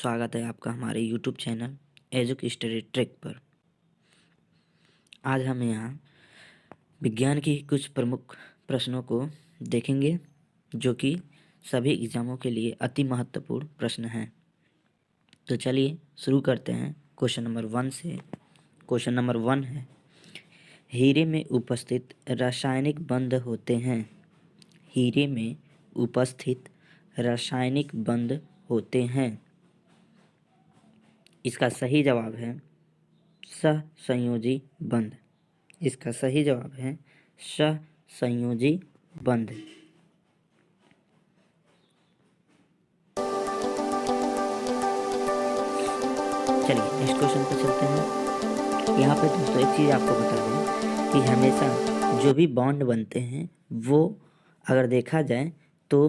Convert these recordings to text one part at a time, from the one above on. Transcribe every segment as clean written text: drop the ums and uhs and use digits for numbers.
स्वागत है आपका हमारे YouTube चैनल एजुक स्टडी ट्रिक पर। आज हम यहाँ विज्ञान की कुछ प्रमुख प्रश्नों को देखेंगे जो कि सभी एग्जामों के लिए अति महत्वपूर्ण प्रश्न हैं। तो चलिए शुरू करते हैं क्वेश्चन नंबर 1 से। क्वेश्चन नंबर 1 है, हीरे में उपस्थित रासायनिक बंध होते हैं। हीरे में उपस्थित रासायनिक बंध होते हैं। इसका सही जवाब है सहसंयोजी बंध। इसका सही जवाब है सहसंयोजी बंध। चलिए नेक्स्ट क्वेश्चन पे चलते हैं। यहाँ पे दोस्तों एक चीज़ आपको बता दें कि हमेशा जो भी बॉन्ड बनते हैं वो अगर देखा जाए तो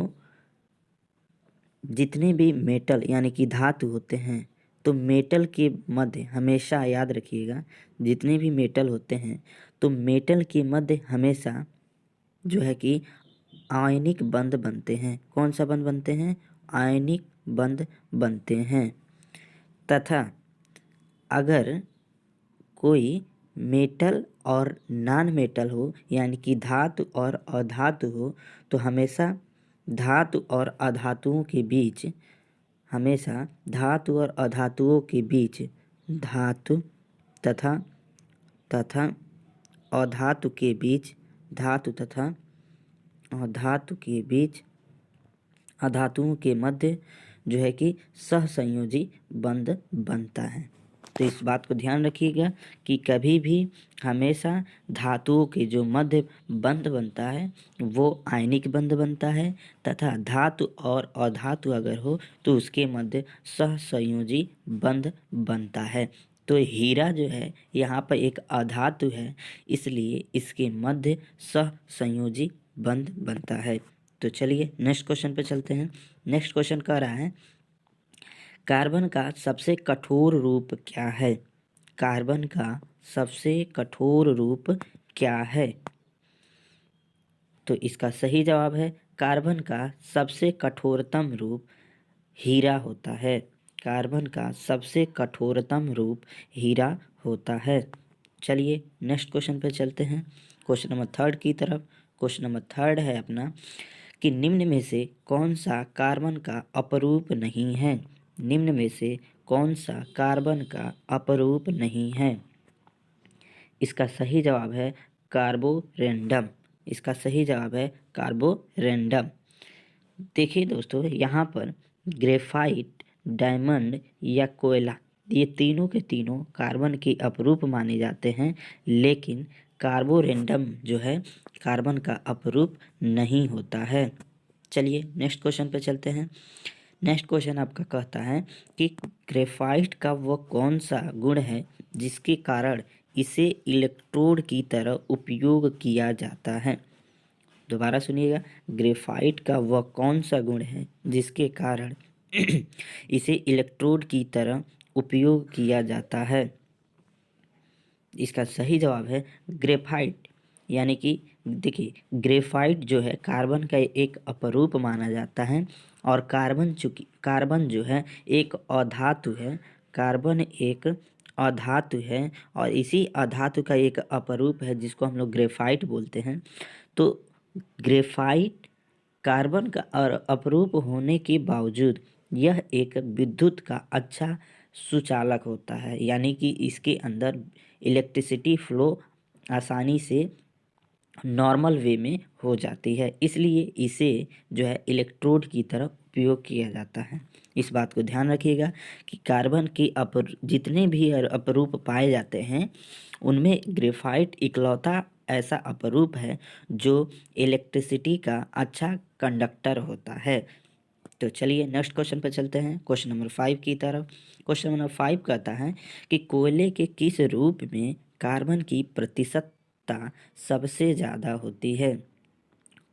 जितने भी मेटल यानी कि धातु होते हैं तो मेटल के मध्य हमेशा याद रखिएगा, जितने भी मेटल होते हैं तो मेटल के मध्य हमेशा जो है कि आयनिक बंध बनते हैं। कौन सा बंध बनते हैं? आयनिक बंध बनते हैं। तथा अगर कोई मेटल और नॉन मेटल हो यानी कि धातु और अधातु हो तो हमेशा धातु और अधातुओं के बीच हमेशा धातु और अधातुओं के बीच धातु तथा अधातु के बीच धातु तथा अधातु के बीच अधातुओं के मध्य जो है कि सहसंयोजी बंध बनता है। तो इस बात को ध्यान रखिएगा कि कभी भी हमेशा धातुओं के जो मध्य बंध बनता है वो आयनिक बंध बनता है तथा धातु और अधातु अगर हो तो उसके मध्य सहसंयोजी बंध बनता है। तो हीरा जो है यहाँ पर एक अधातु है, इसलिए इसके मध्य सहसंयोजी बंध बनता है। तो चलिए नेक्स्ट क्वेश्चन पे चलते हैं। नेक्स्ट क्वेश्चन कह रहा है, कार्बन का सबसे कठोर रूप क्या है? कार्बन का सबसे कठोर रूप क्या है? तो इसका सही जवाब है कार्बन का सबसे कठोरतम रूप हीरा होता है। कार्बन का सबसे कठोरतम रूप हीरा होता है। चलिए नेक्स्ट क्वेश्चन पे चलते हैं, क्वेश्चन नंबर 3 की तरफ। क्वेश्चन नंबर 3 है अपना कि निम्न में से कौन सा कार्बन का अपरूप नहीं है? निम्न में से कौन सा कार्बन का अपरूप नहीं है? इसका सही जवाब है कार्बोरेंडम। इसका सही जवाब है कार्बोरेंडम। देखिए दोस्तों, यहाँ पर ग्रेफाइट, डायमंड या कोयला, ये तीनों के तीनों कार्बन के अपरूप माने जाते हैं, लेकिन कार्बोरेंडम जो है कार्बन का अपरूप नहीं होता है। चलिए नेक्स्ट क्वेश्चन पे चलते हैं। नेक्स्ट क्वेश्चन आपका कहता है कि ग्रेफाइट का वह कौन सा गुण है जिसके कारण इसे इलेक्ट्रोड की तरह उपयोग किया जाता है? दोबारा सुनिएगा, ग्रेफाइट का वह कौन सा गुण है जिसके कारण इसे इलेक्ट्रोड की तरह उपयोग किया जाता है? इसका सही जवाब है ग्रेफाइट। यानी कि देखिए, ग्रेफाइट जो है कार्बन का एक अपरूप माना जाता है और कार्बन जो है एक अधातु है। कार्बन एक अधातु है और इसी अधातु का एक अपरूप है जिसको हम लोग ग्रेफाइट बोलते हैं। तो ग्रेफाइट कार्बन का अपरूप होने के बावजूद यह एक विद्युत का अच्छा सुचालक होता है, यानी कि इसके अंदर इलेक्ट्रिसिटी फ्लो आसानी से नॉर्मल वे में हो जाती है, इसलिए इसे जो है इलेक्ट्रोड की तरह उपयोग किया जाता है। इस बात को ध्यान रखिएगा कि कार्बन के जितने भी अपरूप पाए जाते हैं उनमें ग्रेफाइट इकलौता ऐसा अपरूप है जो इलेक्ट्रिसिटी का अच्छा कंडक्टर होता है। तो चलिए नेक्स्ट क्वेश्चन पर चलते हैं, क्वेश्चन नंबर 5 की तरफ। क्वेश्चन नंबर 5 कहता है कि कोयले के किस रूप में कार्बन की प्रतिशतता सबसे ज़्यादा होती है?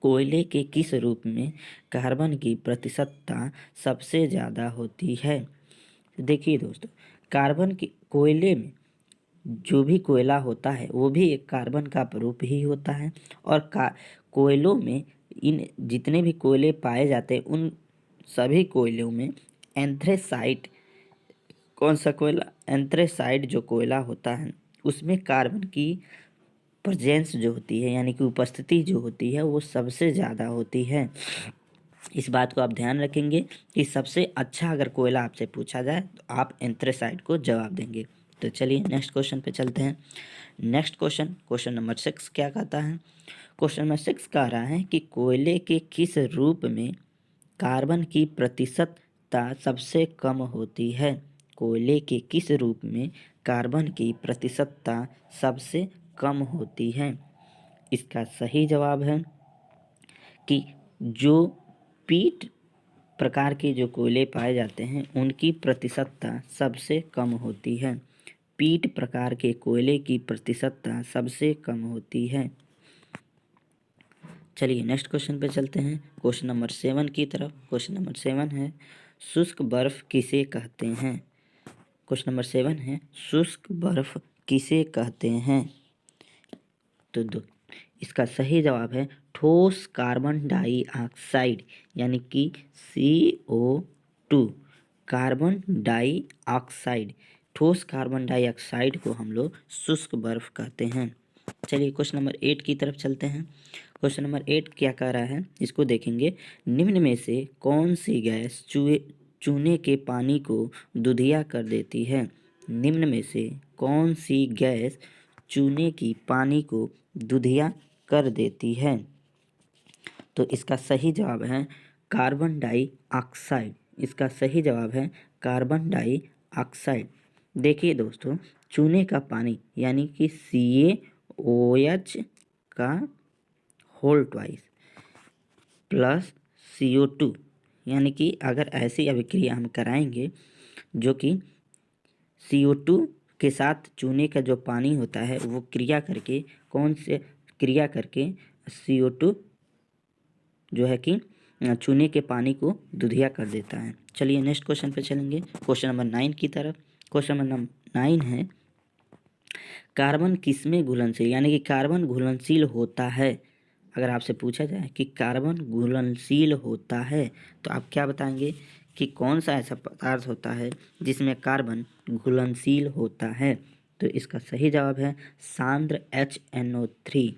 कोयले के किस रूप में कार्बन की प्रतिशतता सबसे ज़्यादा होती है? देखिए दोस्तों, कार्बन की कोयले में जो भी कोयला होता है वो भी एक कार्बन का अपरूप ही होता है और कोयलों में इन जितने भी कोयले पाए जाते हैं उन सभी कोयलों में एंथ्रेसाइट कौन सा कोयला? एंथ्रेसाइट जो कोयला होता है उसमें कार्बन की प्रेजेंस जो होती है यानी कि उपस्थिति जो होती है वो सबसे ज़्यादा होती है। इस बात को आप ध्यान रखेंगे कि सबसे अच्छा अगर कोयला आपसे पूछा जाए तो आप एंथ्रेसाइट को जवाब देंगे। तो चलिए नेक्स्ट क्वेश्चन पे चलते हैं। नेक्स्ट क्वेश्चन, क्वेश्चन नंबर 6 क्या कहता है? क्वेश्चन नंबर 6 कह रहा है कि कोयले के किस रूप में कार्बन की प्रतिशतता सबसे कम होती है? कोयले के किस रूप में कार्बन की प्रतिशतता सबसे कम होती है? इसका सही जवाब है कि जो पीट प्रकार के जो कोयले पाए जाते हैं उनकी प्रतिशतता सबसे कम होती है। पीट प्रकार के कोयले की प्रतिशतता सबसे कम होती है। चलिए नेक्स्ट क्वेश्चन पे चलते हैं, क्वेश्चन नंबर 7 की तरफ। क्वेश्चन नंबर 7 है शुष्क बर्फ किसे कहते हैं? क्वेश्चन नंबर 7 है शुष्क बर्फ किसे कहते हैं? तो इसका सही जवाब है ठोस कार्बन डाइऑक्साइड यानी कि CO2। कार्बन डाइऑक्साइड, ठोस कार्बन डाइऑक्साइड को हम लोग शुष्क बर्फ कहते हैं। चलिए क्वेश्चन नंबर 8 की तरफ चलते हैं। क्वेश्चन नंबर 8 क्या कह रहा है इसको देखेंगे। निम्न में से कौन सी गैस चूने के पानी को दुधिया कर देती है? निम्न में से कौन सी गैस चूने की पानी को दुधिया कर देती है? तो इसका सही जवाब है कार्बन डाइऑक्साइड। इसका सही जवाब है कार्बन डाइऑक्साइड। देखिए दोस्तों, चूने का पानी यानी कि CaOH का होल ट्वाइस प्लस CO2 यानी कि अगर ऐसी अभिक्रिया हम कराएंगे जो कि CO2 के साथ चूने का जो पानी होता है वो क्रिया करके CO2 जो है कि चूने के पानी को दुधिया कर देता है। चलिए नेक्स्ट क्वेश्चन पे चलेंगे, क्वेश्चन नंबर 9 की तरफ। क्वेश्चन नंबर 9 है कार्बन किसमें घुलनशील यानी कि कार्बन घुलनशील होता है? अगर आपसे पूछा जाए कि कार्बन घुलनशील होता है तो आप क्या बताएंगे कि कौन सा ऐसा पदार्थ होता है जिसमें कार्बन घुलनशील होता है? तो इसका सही जवाब है सांद्र HNO3।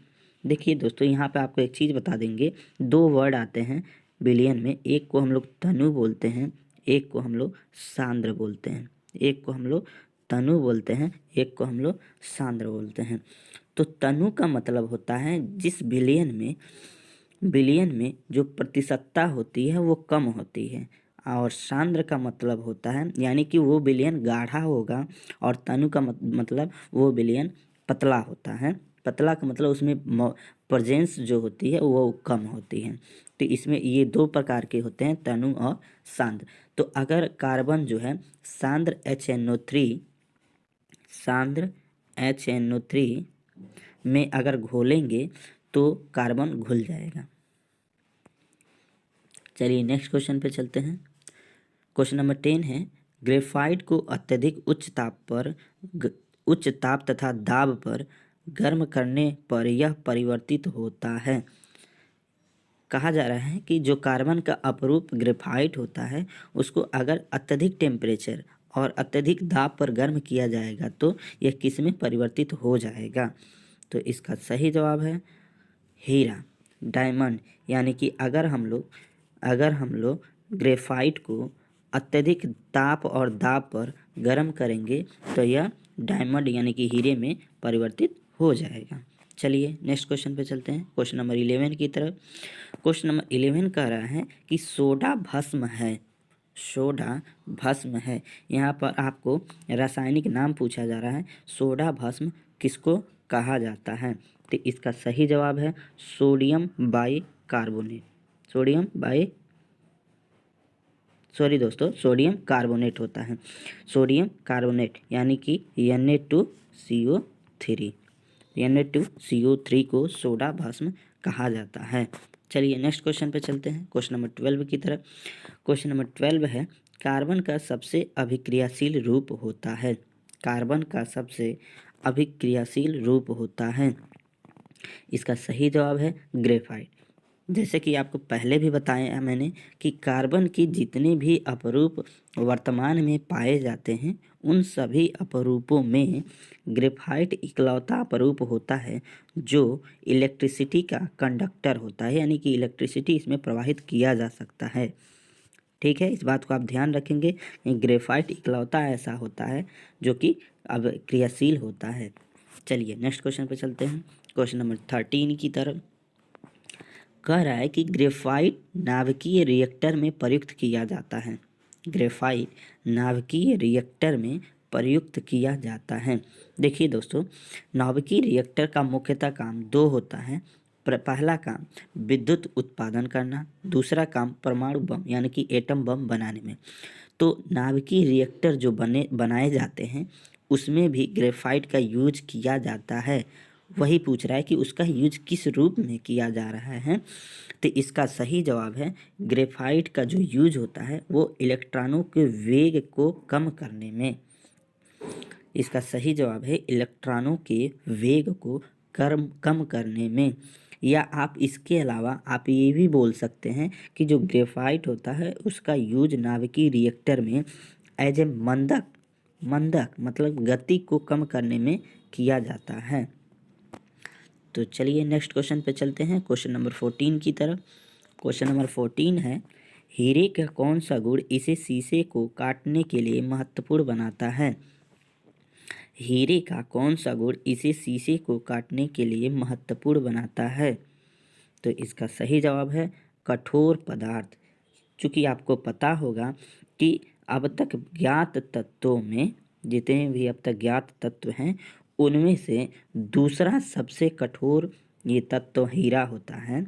देखिए दोस्तों, यहाँ पे आपको एक चीज़ बता देंगे, दो वर्ड आते हैं बिलियन में, एक को हम लोग तनु बोलते हैं, एक को हम लोग सांद्र बोलते हैं। एक को हम लोग तनु बोलते हैं, एक को हम लोग सांद्र बोलते हैं। तो तनु का मतलब होता है जिस बिलियन में जो प्रतिशतता होती है वो कम होती है, और सांद्र का मतलब होता है यानी कि वो बिलियन गाढ़ा होगा, और तनु का मतलब वो बिलियन पतला होता है। पतला का मतलब उसमें प्रेजेंस जो होती है वो कम होती है। तो इसमें ये दो प्रकार के होते हैं, तनु और सांद्र। तो अगर कार्बन जो है सांद्र HNO3 में अगर घोलेंगे तो कार्बन घुल जाएगा। चलिए नेक्स्ट क्वेश्चन पे चलते हैं। क्वेश्चन नंबर 10 है ग्रेफाइट को अत्यधिक उच्च ताप तथा दाब पर गर्म करने पर यह परिवर्तित होता है। कहा जा रहा है कि जो कार्बन का अपरूप ग्रेफाइट होता है उसको अगर अत्यधिक टेम्परेचर और अत्यधिक दाब पर गर्म किया जाएगा तो यह किस में परिवर्तित हो जाएगा? तो इसका सही जवाब है हीरा, डायमंड। यानी कि अगर हम लोग ग्रेफाइट को अत्यधिक ताप और दाब पर गर्म करेंगे तो यह डायमंड यानी कि हीरे में परिवर्तित हो जाएगा। चलिए नेक्स्ट क्वेश्चन पे चलते हैं, क्वेश्चन नंबर 11 की तरफ। क्वेश्चन नंबर 11 कह रहा है कि सोडा भस्म है। यहाँ पर आपको रासायनिक नाम पूछा जा रहा है, सोडा भस्म किसको कहा जाता है? तो इसका सही जवाब है सोडियम कार्बोनेट होता है। सोडियम कार्बोनेट यानी कि Na2CO3 को सोडा भस्म कहा जाता है। चलिए नेक्स्ट क्वेश्चन पे चलते हैं, क्वेश्चन नंबर 12 की तरफ। क्वेश्चन नंबर 12 है कार्बन का सबसे अभिक्रियाशील रूप होता है। कार्बन का सबसे अभिक्रियाशील रूप होता है। इसका सही जवाब है ग्रेफाइट। जैसे कि आपको पहले भी बताया मैंने कि कार्बन की जितने भी अपरूप वर्तमान में पाए जाते हैं उन सभी अपरूपों में ग्रेफाइट इकलौता अपरूप होता है जो इलेक्ट्रिसिटी का कंडक्टर होता है, यानी कि इलेक्ट्रिसिटी इसमें प्रवाहित किया जा सकता है। ठीक है, इस बात को आप ध्यान रखेंगे कि ग्रेफाइट इकलौता ऐसा होता है जो कि अब क्रियाशील होता है। चलिए नेक्स्ट क्वेश्चन पे चलते हैं, क्वेश्चन नंबर 13 की तरफ। कह रहा है कि ग्रेफाइट नाभिकीय रिएक्टर में प्रयुक्त किया जाता है। ग्रेफाइट नाभिकीय रिएक्टर में प्रयुक्त किया जाता है। देखिए दोस्तों, नाभिकीय रिएक्टर का मुख्यतः काम दो होता है। पहला काम विद्युत उत्पादन करना, दूसरा काम परमाणु बम यानी कि एटम बम बनाने में। तो नाभिकीय रिएक्टर जो बनाए जाते हैं उसमें भी ग्रेफाइट का यूज किया जाता है। वही पूछ रहा है कि उसका यूज किस रूप में किया जा रहा है। तो इसका सही जवाब है ग्रेफाइट का जो यूज होता है वो इलेक्ट्रॉनों के वेग को कम करने में। इसका सही जवाब है इलेक्ट्रॉनों के वेग को कम करने में। या आप इसके अलावा आप ये भी बोल सकते हैं कि जो ग्रेफाइट होता है उसका यूज नाभिकीय रिएक्टर में एज ए मंदक मतलब गति को कम करने में किया जाता है। तो चलिए नेक्स्ट क्वेश्चन पे चलते हैं, क्वेश्चन नंबर 14 की तरफ। क्वेश्चन नंबर 14 है, हीरे का कौन सा गुण इसे शीशे को काटने के लिए महत्वपूर्ण बनाता है। हीरे का कौन सा गुण इसे शीशे को काटने के लिए महत्वपूर्ण बनाता है। तो इसका सही जवाब है कठोर पदार्थ। चूँकि आपको पता होगा कि अब तक ज्ञात तत्वों में जितने भी अब तक ज्ञात तत्व हैं उनमें से दूसरा सबसे कठोर ये तत्व हीरा होता है,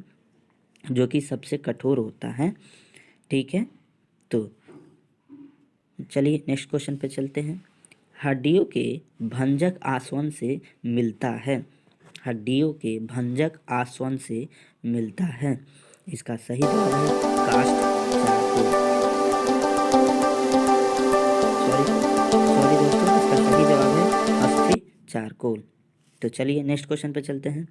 जो कि सबसे कठोर होता है। ठीक है, तो चलिए नेक्स्ट क्वेश्चन पे चलते हैं। हड्डियों के भंजक आसवन से मिलता है। हड्डियों के भंजक आसवन से मिलता है। इसका सही जवाब है काष्ठ चारकोल। सॉरी दोस्तों, इसका सही जवाब है अस्थि चारकोल। तो चलिए नेक्स्ट क्वेश्चन पे चलते हैं,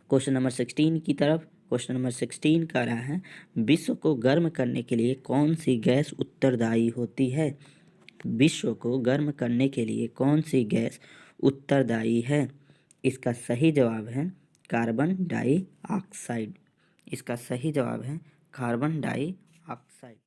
क्वेश्चन नंबर 16 की तरफ। क्वेश्चन नंबर 16 का रहा है, विश्व को गर्म करने के लिए कौन सी गैस उत्तरदायी होती है। विश्व को गर्म करने के लिए कौन सी गैस उत्तरदायी है। इसका सही जवाब है कार्बन डाइऑक्साइड। इसका सही जवाब है कार्बन डाइऑक्साइड।